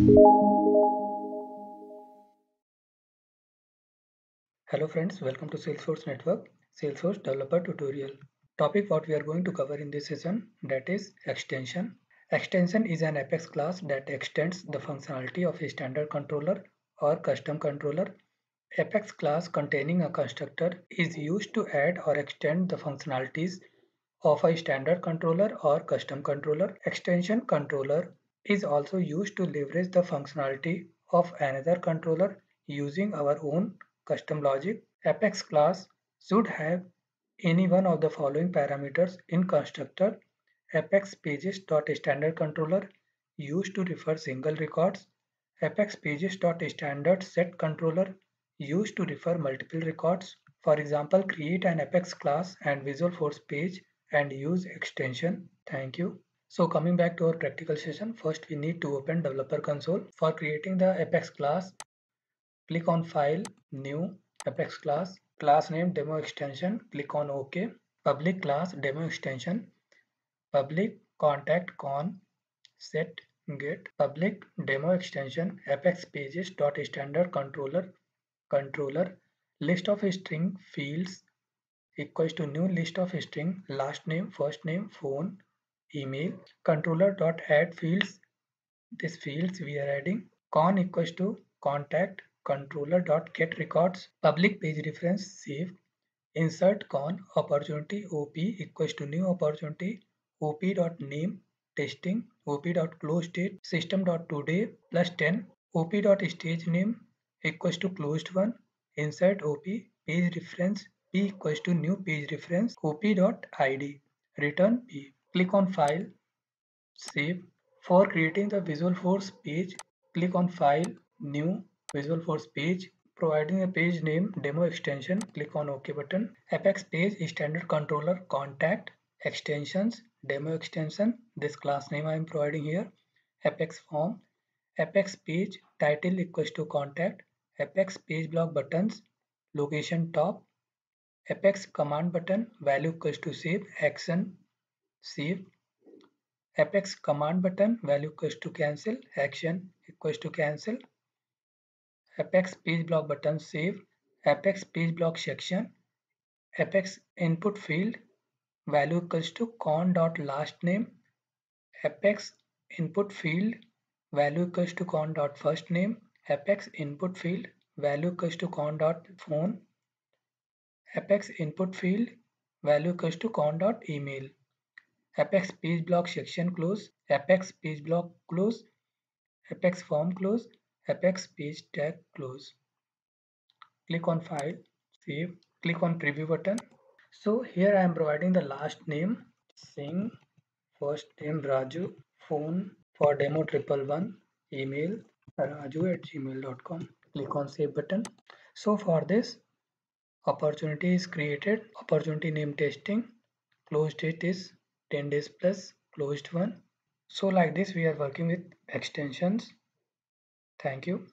Hello friends, welcome to Salesforce Network, Salesforce Developer Tutorial. Topic what we are going to cover in this session, that is extension. Extension is an Apex class that extends the functionality of a standard controller or custom controller. Apex class containing a constructor is used to add or extend the functionalities of a standard controller or custom controller. Extension controller is also used to leverage the functionality of another controller using our own custom logic. Apex class should have any one of the following parameters in constructor. Apex pages.standard controller used to refer single records. Apex pages.standard set controller used to refer multiple records. For example, create an Apex class and Visualforce page and use extension. Thank you. So coming back to our practical session, first we need to open developer console. For creating the Apex class, click on File, New, Apex class, class name demo extension, click on OK, public class demo extension, public contact con set get public demo extension apex pages dot standard controller list of string fields equals to new list of string last name first name phone email controller dot add fields. These fields we are adding con equals to contact controller dot get records public page reference save insert con opportunity op equals to new opportunity op dot name testing op dot close date system dot today plus 10 op dot stage name equals to closed one insert op page reference p equals to new page reference op dot id return p click on file save. For creating the Visualforce page, click on File, New, Visualforce page. Providing a page name, demo extension, click on OK button. Apex page, standard controller, contact, extensions, demo extension. This class name I am providing here. Apex form, Apex page, title equals to contact, Apex page block buttons, location top, Apex command button, value equals to save, action, save, Apex command button value equals to cancel action equals to cancel Apex page block button save Apex page block section Apex input field value equals to con dot last name Apex input field value equals to con dot first name Apex input field value equals to con dot phone Apex input field value equals to con dot email Apex page block section close Apex page block close Apex form close, Apex page tag close. Click on file, save, click on preview button. So here I am providing the last name, Singh, first name Raju, phone for demo 111, email raju@gmail.com. Click on save button. So for this, opportunity is created, opportunity name testing, close date is 10 days plus, closed one. So like this we are working with extensions. Thank you.